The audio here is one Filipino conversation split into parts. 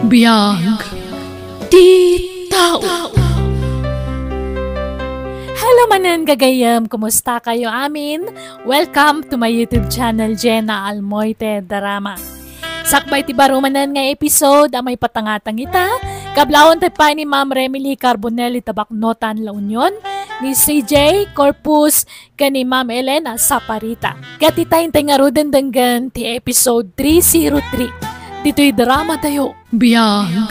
Biyag di tao. Hello manan gagayam, kumusta kayo amin? Welcome to my YouTube channel, Jenna Almoite Drama. Sakbay ti baro manan nga episode ang may patangatang ita. Kablawon tayo pa ni Ma'am Remily Carbonelli Tabaknotan La Union, ni CJ Corpus, kani Ma'am Elena Saparita. Katitayin tayo nga roden danggan ti episode 303. Dito'y drama tayo. Biyag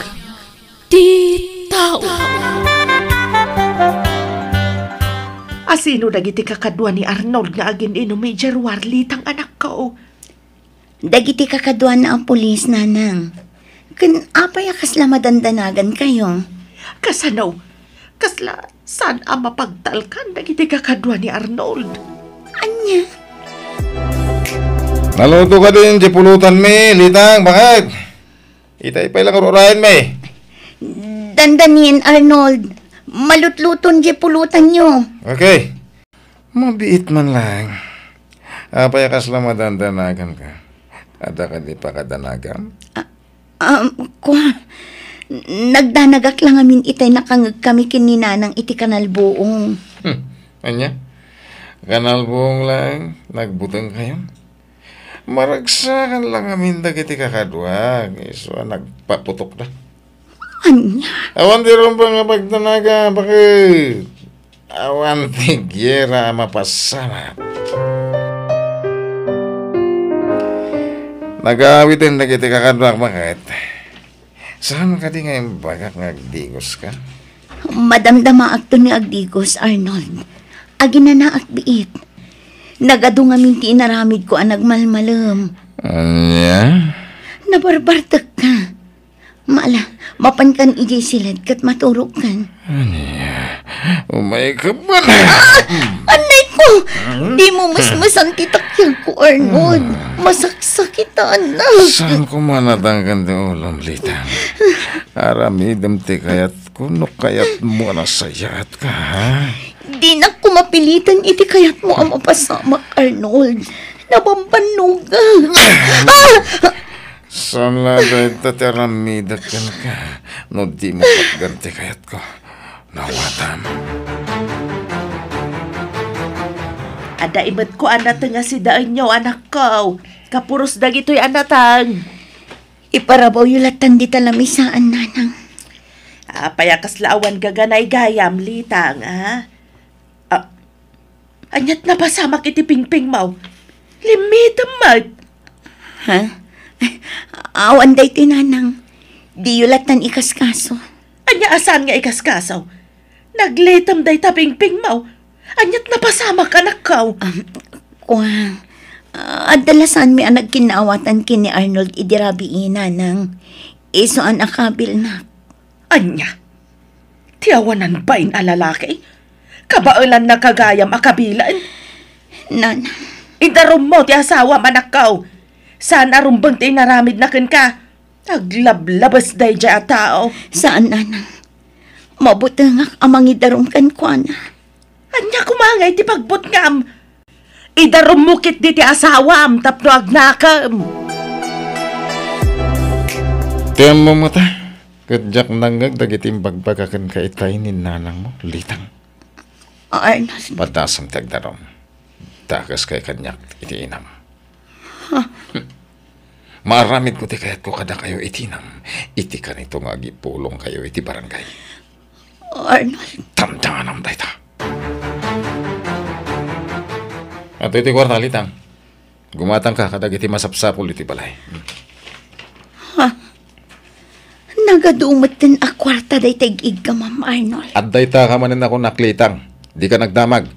di tao. Asino dagiti kakadwa ni Arnold nga agin ino Major Warlit ang anak ko? Dagiti kakadwa na ang pulis, nanang. Apay kasla madandanagan kayo. Kasanaw, kasla saan ang mapagtalkan dagiti kakadwa ni Arnold? Anya? Naluto ka din, si pulutan me, litang, bakit? Itay pa ilang rurayan me. Dandanin, Arnold. Malutluton di pulutan nyo. Okay. Mabiit man lang. Apay kasla madandanagan ka. Ada ka di pa kadanagan? Nagdanagak lang amin itay nakangag kami kininanang iti kanal buong. Anya? Kanal buong lang, nagbutang kayo? Maragsakan lang amin dagiti kakadwa. So, nagpaputok na. Anya? Awan di ron pa nga pagtanaga. Bakit? Awan tigyera mapasama. Nag-aawitin dagiti kakadwa. Bakit? Saan ka di ngayon bagak ngagdigos ka? Madamdama akto ni Agdigos, Arnold. Agina na akbiit. Nagado nga minti inaramid ko ang nagmalmalam. Anya? Nabarbartak ka. Mapan kan ijay silad kat maturok kan. Anya? Umay ka ba na? Anay ko! Di mo masang titakyan ko, Arnold. Masaksakitan na. Saan ko manatanggan di ulam, Litang? Aramidam ti kayat kuno kayat mo na sayat ka, ha? Di na ko mapilitan iti kayat mo ang mapasamak, Arnold. Nabambanuga. Saan na dahil tatiramidat ka? No di mo pagganti kayat ko. Nawatam. Ada ibat ko anak nga si daan nyo, anak ko. Kapuros dagito'y anatang. Iparabaw yulatan di talamisaan, nanang. Payakas laawan gaganay gayam, litang, ha? Anyat na pasama kiti pingping mau. Limitam mag. Ha? Awan day tinanang. Di yulatan ikaskaso. Anya asan nga ikaskasaw? Naglitam day ta pingping mau. Anyat na pasama ka nakaw. Kuwang. Adalasan mi ang nagkinawatan kini Arnold idirabi nanang. Iso ang akabil na. Anya? Tiyawanan ba in alalaki? Kabailan na kagayam akabilan? Nanang. Idarom mo ti asawa manakaw. Sana rumbang ti naramid na ka. Aglablabas day dya tao. Saan, nanang? Mabutangak amang idarom kan kwa na. Anya kumangay ti pagbutngam. Idarom mo kit di ti asawam tapno agnakam. Tiyan mo mo ta. Kadyak nanggag dagitim bagbagakan ka itay ni nanang mo, Litang. Arnold. Padasang tagdarom. Takas kay kanyak iti inam. Maramid ko ti kayat ko kada kayo itinam. Iti ka nito nga agipulong kayo iti barangay. Arnold. Tamdangan ang dayta. At iti kwarta, Litang. Gumatang ka kadag iti masapsapul iti balay. Nagadumot din a kwarta day tag-ig ka, Ma'am Arnold. At dayta ka manin ako naklitang. Di ka nagdamag.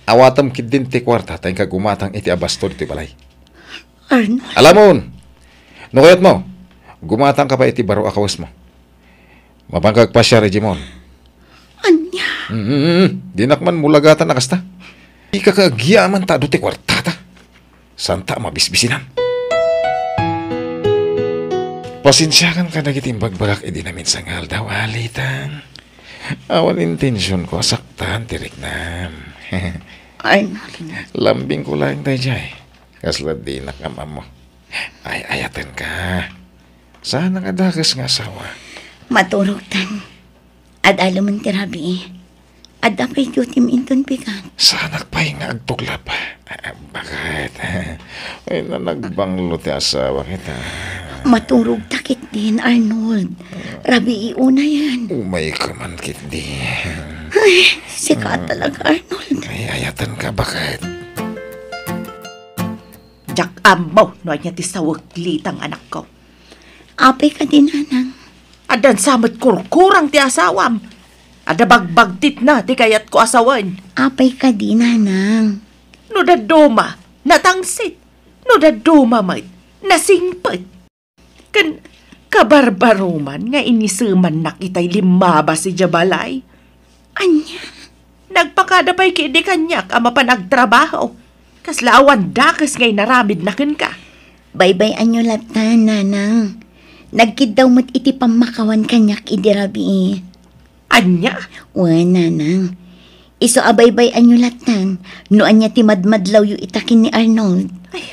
Awatam kid din ti kwarta tayong kagumatang iti abastol iti balay. Arnold. Alam mo, no kayat mo, gumatang ka pa iti baro akawas mo. Mapangkag pa siya, Regimon. Anya? Dinakman mulagatan na kasta. Di ka kagyaman ta do ti kwarta ta. Santa mabisbisinan. Pasensyakan ka nagiting bagbagak edi namin sangal daw, Litang. Awan intensyon ko, saktan, tirik na. Arnold. Lambing ko lang tayo dyan. Kasla di nakamam mo. Ay, ayatan ka. Saan ang adakas nga asawa? Maturog tan. At alaman ti Rabi. At apay yutim inton pikan. Saan nagpahinga agtugla pa? Bakit? Ay na nagbanglo ti asawa kita. Maturog takit din, Arnold. Rabi iuna yan. Umay ka man kit di. Ay, sika talaga, Arnold. Ay ayatan ka bakit? Jak amaw, no niya ti sawag litang anak ko. Apay ka din, anang. Adan samot kurkurang ti asawam. Ada bagbagtit na ti kayat ko asawan. Apay ka din, anang. No daduma, natangsit. No daduma mat, nasingpet. Kan kabarbaruman nga inisuman nakitay limaba si Jabalay. Anya? Nagpakadapay kidi kanyak ama panagtrabaho. Kaslaawan dakas ngay naramid na ka. Bye-bye anyo latan, nanang. Nagkid daw mo't iti pamakawan kanyak idirabi. Anya? Wan, nanang. Iso abay-bay anyo latan. No anya ti madmadlaw yu itakin ni Arnold. Ay,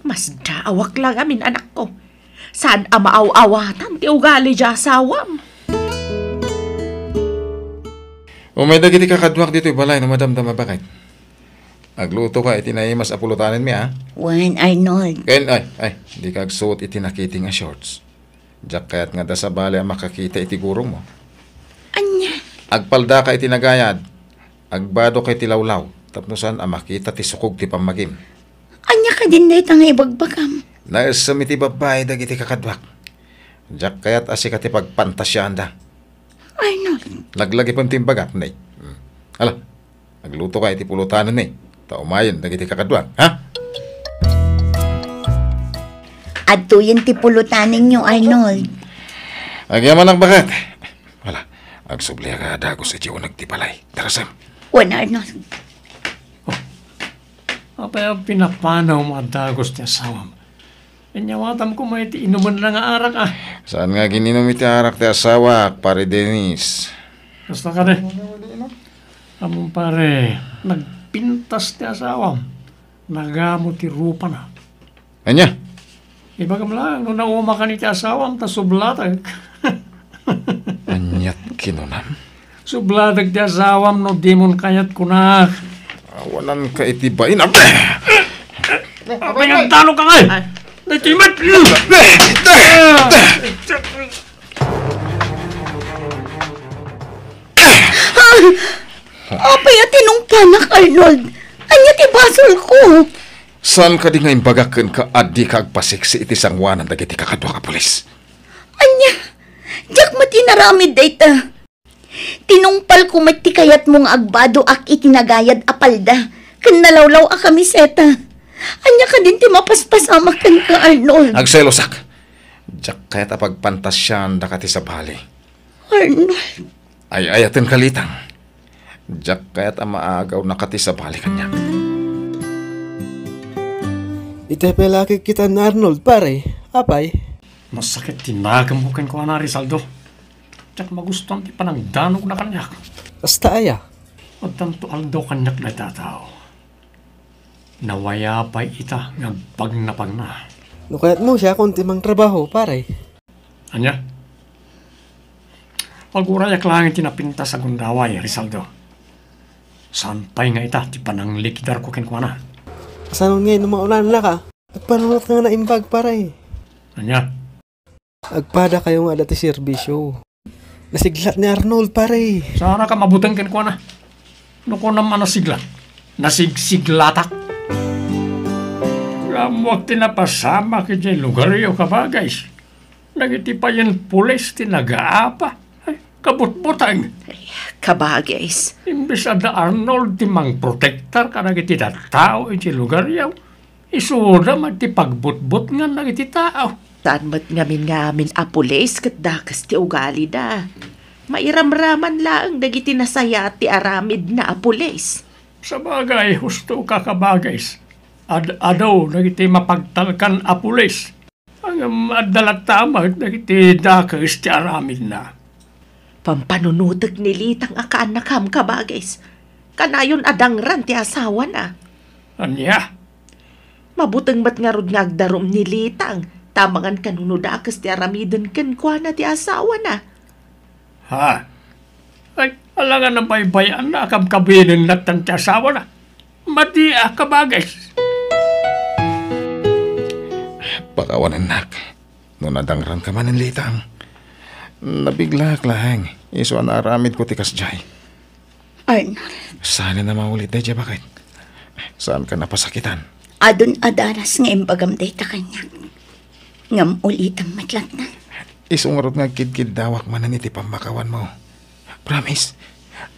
mas daawak lang amin anak ko. Saan amaaw-awatan ti ugali di asawam? Umay dagiti kakadwak dito balay na madamdama bakit? Agluto ka itinaimas apulutanin mi ha? Wan, Arnold. Ken ay, di ka agsuot itinakiting a shorts. Diyak kaya't nga da sa bali ang makakita iti gurong mo. Anya? Agpalda ka itinagayad. Agbado kay tilawlaw. Tapnosan ang makita ti sukog ti pamagim. Anya ka din na itang ibagbagam. Naisumiti babae dagiti kakadwak. Diyak kaya't asika ti pagpantasyan da. Arnold. Naglagi pang timbagak, nay. Hala, nagluto ka iti pulutanan ni. Taumayan dagiti kakadwak, ha? At tuyin ti pulutanin nyo, Arnold. Agyaman ang bakat. Wala, agsubli ka dago sa diyo nagtipalay. Tarasam. Wan, Arnold. Apay ang pinapanaw mga dagos ti asawam. Inyawatam ko may ti inuman lang nga arak ah. Saan nga gininom iti arak ti asawa, pare Dennis? Basta ka rin. Among pare, nagpintas ti asawam. Nagamo ti rupa na. Anya? Iba kam lang, nung nauma ka ni ti asawam, ta sublatag. Anyat kinunam. Sublatag ti asawam, no dimon kayat kunak. Awanan ka iti bain. Apay nga talo ka nga! Natimat! Apay at tinungpanak, Arnold. Anya ti basol ko. Saan ka di nga imbagakan ka adi ka agpasiksi iti sangwanan dagiti kakadwa ka pulis? Anya, jak matinaramid dayta. Tinungpal ko mati kayat mong agbado ak itinagayad apalda. Kan nalawlaw a kamiseta. Anya ka din ti mapaspasama kan ka, Arnold. Agselosak. Diyak kaya't apagpantasyan da ka ti sa bali. Arnold. Ay ayatin kalitang. Diyak kaya't amaagaw na ka ti sa bali kanya. Itepelaki kita na Arnold, pare. Apay. Masakit tinagam ko ko na Rizaldo. Tsak magustuhan ti panangdanog na kanyak. Basta aya. At tanto aldo kanyak na tatao. Nawaya pa ita nga pagnapag na. Nukayat mo siya kung timang trabaho, pare. Anya? Pagurayak lang tinapinta sa gundaway, Rizaldo. Sampay nga ita, ti pananglikidar ko kinkwana. Kasanon ngayon umaulan na ka. Agpanunot nga na imbag, pare. Anya? Agpada kayo nga dati serbisyo. Nasiglat ni Arnold, pare. Sana ka mabutang kinkwana. Nuko naman nasiglat. Nasigsiglatak. Kamuak tinapasama ka dyan lugar yung kabagays. Nagiti pa yung pulis tinagaapa. Ay, kabutbutang. Kabagays. Imbes ada Arnold timang protektar ka nagiti tao iti lugar yaw. Isuda magti pagbutbut nga nagiti tao. Saan mat ngamin apulis kat dakas ti ugali da. Mairamraman lang dagiti nasaya ti aramid na apulis. Sa bagay, husto ka kabagays. Adaw nagiti mapagtalkan apulis. Ang adalat tama nagiti dakas ti aramid na. Pampanunutag ni Litang akaanakam kabagays. Kanayon adangran ti asawa na. Anya? Mabutang mat nga rod nga agdarom ni Litang. tamangan kanunudakas ti aramidan ken kwa na ti asawa na. Ha? Ay, alangan na baybayan na akam-kabinin na ti asawa na. Mati kabagay. Pakawan anak. No nadangran ka man ng litang. Nabigla lang. Iso na aramid ko ti kasjay. Arnold, Sana na maulit day, bakit? Saan ka napasakitan? adun adaras nga imbagam day ta kanya. Ngam ulit ang matlat na. Isungarot nga kid-kid dawak man iti pamakawan mo. Promise.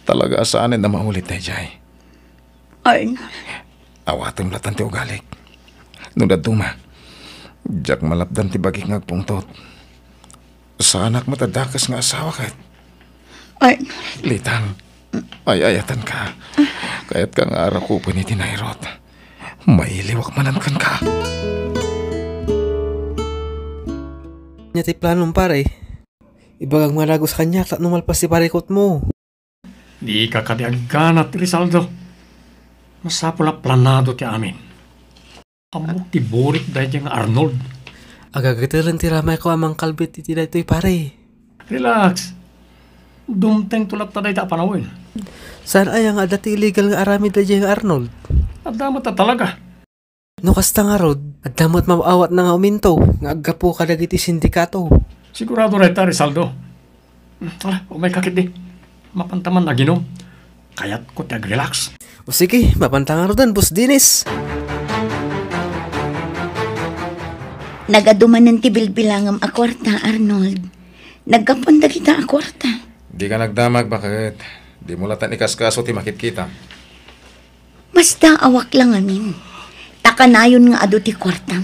Talaga saan na maulit day, Jay. Arnold, Awatom latan ti ugalik. Nunad tuma. Diyak malapdan ti bagik ngagpungtot. Sa anak matadakas nga asawa kat. Arnold, Litang, ay-ayatan ka. Kaya't kang araw ko ni tinayrot. Mailiwak manan kan ka. Nya ti planong pare. Ibagang malagos kanya at numalpas si parekot mo. Di ka kadiagganat, Rizaldo. Masapula planado ti amin. Amok ti burik dahil nga Arnold. Agagatiran ti ramay ko amang kalbit iti daytoy pare. Relax. Dumteng tulap ta dahil ta panawin. Saan ay ang adati illegal nga aramid dayjay nga Arnold? At damat ta talaga. No kasta nga rod, at damot mawawat na nga uminto, nga aggapo kadagiti sindikato. Sigurado rin ta, Rizaldo. Umay kakit di. Mapantaman na ginom. Kaya't ko tag-relax. O sige, mapantang nga rodan, Boss Dinis. nagaduman ng tibilbilangam a kwarta, Arnold. Nagkapunta kita a kwarta. Di ka nagdamag, bakit? Di mo latan ikaskaso ti makit kita. Basta awak lang amin. Takanayon nga ado ti kwartam.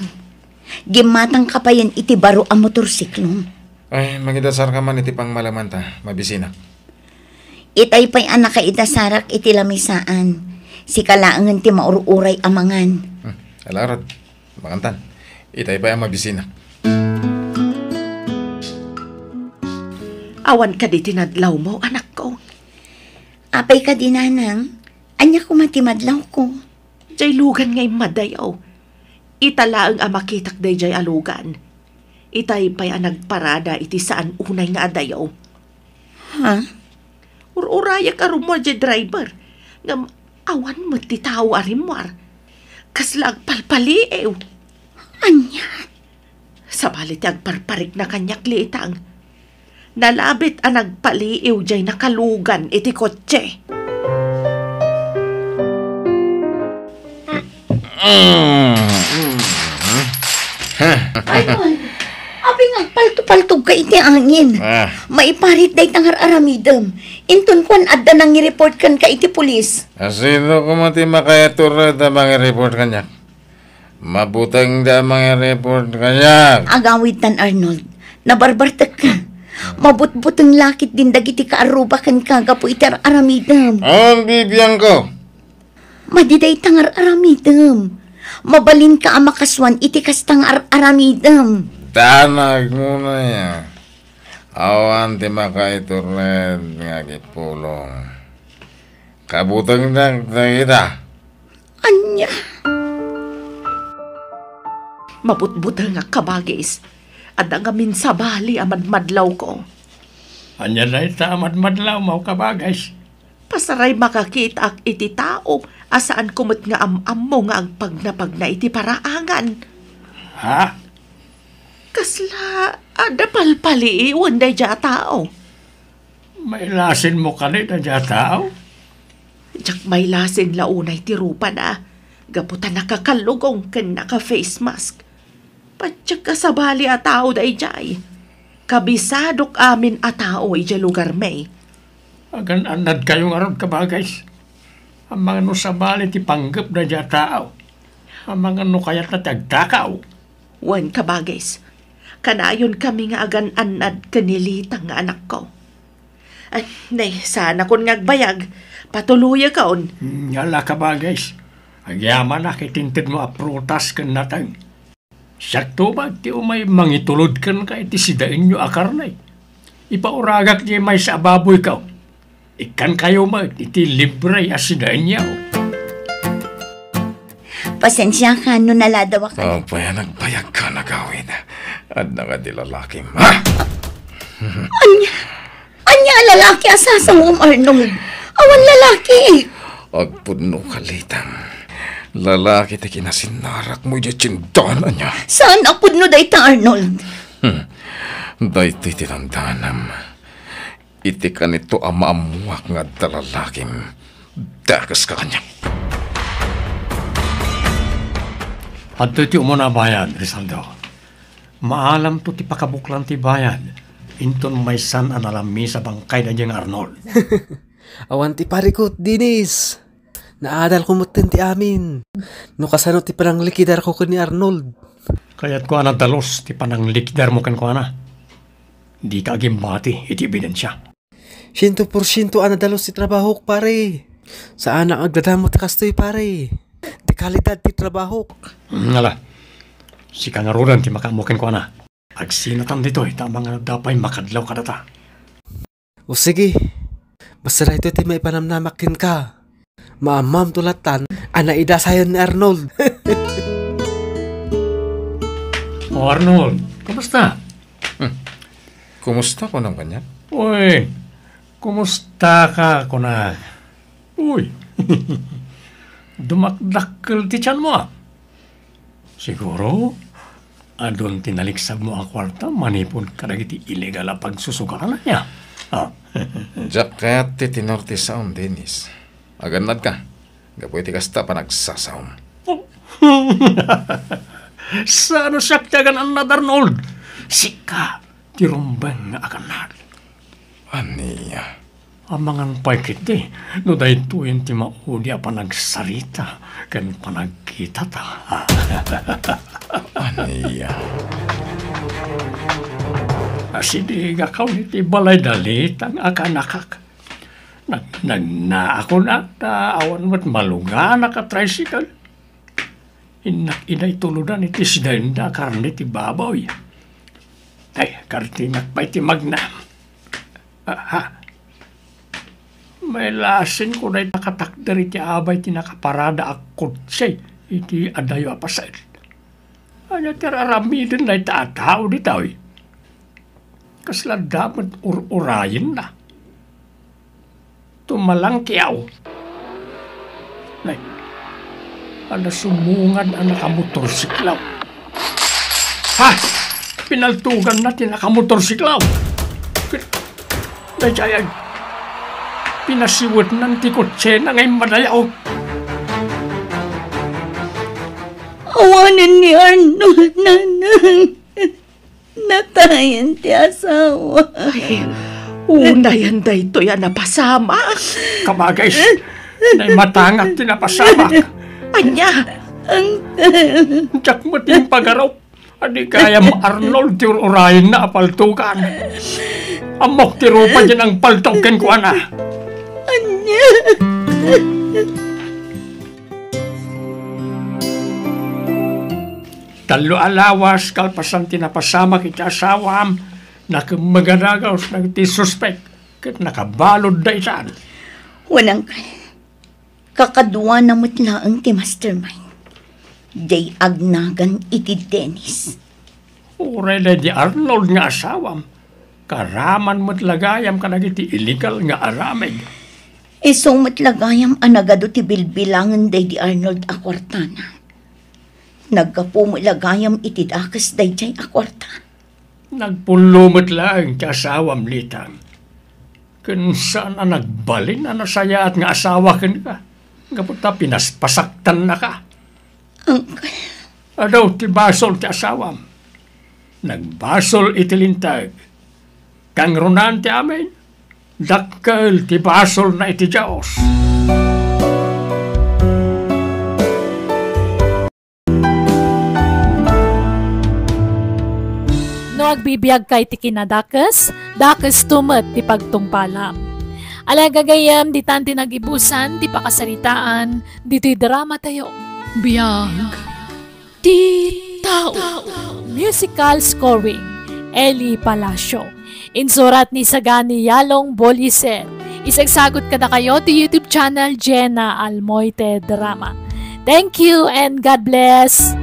Gimatang kapayan iti baro a motorsiklong. Ay, magidasar ka man iti pang malaman ta, mabisina. Itay pa'y anak ka itasarak iti lamisaan. Si kalaangan ti maururay amangan. Alarad, makantan. Itay pa yung mabisina. Awan ka di tinadlaw mo, anak ko. Apay ka dinanang, anya ko matimadlaw ko. Jay lugan ngay madayaw. Itala ang amakitak day jay alugan. Itay pa'y nagparada iti saan unay nga adayaw. Ha? Ururaya ka rumor jay driver. Ngam awan mo ti tao arimwar. Kaslag palpaliew. Anya? Sabalit agparparik na kanyak litang. Nalabit ang nagpaliiw jay nakalugan iti kotse. Arnold, abing agpalto-paltog ka iti angin. Maiparit day tangar aramidem. Inton kwan adda nang i-report kan ka iti pulis. Asino ko mati makayatura da mga report kanyak. Mabutang da mga report kanyak. Agawitan, Arnold. Nabarbartak ka. Mabutbutang lakit din dagiti kaarubakan ka gapo iti aramidem. Ang bibiyang ko. Madiday tangar aramidem. Mabalin ka amakaswan iti kastang aramidem. Tanag mo na yan. Awan ti makaitured nga gipulong. Kabutang na kita. Anya? Mabutbutang nga kabagis. At ang amin sa bali amadmadlaw ko. Anya na ita amadmadlaw mau kabagay. Pasaray makakita ak iti tao. Asaan kumot nga am mo nga ang pagnapag na iti paraangan. Ha? Kasla, ada palpali iwan day dya tao. May lasin mo ka na dya tao? Diyak may lasin launay ti rupa na. Gaputan nakakalugong ken naka-face mask. Patyak ka sa bali a tao day jay. Kabisadok amin a tao ija lugar may. Agan anad kayong arod kabagay. Ang mga no sa bali ti panggap na dya tao. Ang mga no kayat na tagtakaw. Wan kabagis. Kanayon kami nga agan anad kanilitang nga anak ko. Ay, nay, sana kon ngagbayag. Patuluya kaon. Ngala kabagay. Agyaman na kitintid mo a prutas kan natang. Sakto ba ti umay mangitulod kan ka iti sidain nyo akarnay. Ipauragak di may sa baboy ka. Ikan kayo mag iti libre asidain niya. Pasensya ka no naladawa ka. Oh, paya nagbayag ka na gawin. At nga di lalaki, ha? Anya lalaki asasa mo, Arnold. Awan lalaki. Agpuno kalitang. Lalaki ti kinasinarak mo yung tsindanan niya. Saan apod no dayta, Arnold? Dahil ti tinandanam. Iti ka nito amaamuak nga dalalakim. Dakas ka kanya. At iti umuna bayan, Rizaldo. Maalam to ti pakabuklan ti bayan. Inton may san analami sa bangkay na niyang Arnold. Awan ti parikot, Dinis. Naadal ko mutin ti amin. No kasano ti panang likidar ko ni Arnold. Kaya't ko ana dalos ti panang likidar mo kan ko ana. Di ka agimbati iti ebidensya. 100% anadalos ti trabaho, pare. Saan ang agdadamot kastoy, pare? Di kalidad ti trabaho. Ngala, si kangaruran ti makamukin ko na. Agsinatan dito, tama nga dapay makadlaw ka data. O sige, basta na ito ti may panamnamakin ka. Maamam tulatan, anaida sayon ni Arnold. O Arnold, kumusta? Kumusta ko ng kanya? Uy, kumusta ka ko na? Uy, dumakdakkel ti tiyan mo ah. Siguro, adon tinaliksab mo ang kwarta, manipon ka na iti illegal na pagsusugaran na niya. Ah. Jakat ti tinorti saon, Dennis. Aganad ka. Gapoy ti kasta pa nagsasaon. Saan siya tiyagan ang Arnold? Sika, tirumbang nga aganad. Aniya. Amangan paikit di, no dahil tuwin ti maudi pa nagsarita, kan panagkita ta. Aniya. Asidiga ka ulit ibalay dalit ang akanakak. Nagnaako na, awan mo't malunga naka-tricycle. Inay tuludan iti sidayin na karne ti babaw. Ay, kartinak pa iti magna. May lasin ko na nakatakder iti abay ti nakaparada akot say iti adayo apasay. Ano tiraramidin na itatao di tao kasla dapat urayin na. Tumalang kiyaw. Nay, ana sumungan ang nakamotorsiklaw. Ha! Pinaltugan na ti nakamotorsiklaw. Nay, pinasiwat ng tikotse na ngayon madayaw. Awanin ni Arnold, nanang. Natayan ti asawa. Ay, unay anday to yan napasama. Kabagay, na'y matangak tinapasamak. Anya, Tsak mo tiyong pagaraw. Adi kaya mo Arnold ti urayin na apaltukan. Amok ti rupa dyan ang paltukan ko ana. Anya. Talo alawas kalpasan tinapasama kita asawam na kumagadagaw na ti suspect kat nakabalod da isan. Walang kakadwa na mutlaang ti mastermind. Day agnagan iti Dennis. Uray na di Arnold nga asawam. Karaman mo't lagayam ka na iti illegal nga arameg. Iso matlagayam anagado ti bilbilangan day di Arnold a kwartana. Nagkapo mo lagayam iti dakas day jay a kwarta. Nagpulumot lang ti asawam litang. Kung saan na nagbalin na nasaya at nga asawa kan ka. Kaputa pinaspasaktan na ka. Uncle. Adaw ti basol ti asawam. Nagbasol iti lintag. Kang runan ti amin. Dakkel ti basol na iti Diyos. No agbibiyag kay ti kinadakas, dakas tumet ti pagtungpalam. Alagagayam di tanti nagibusan, ti pakasaritaan, dito'y drama tayo. Biyag ti tao. Musical scoring, Eli Palacio. Insurat ni Sagani Yalong Boliser. Isagsagot ka na kayo to YouTube channel Jenna Almoite Drama. Thank you and God bless!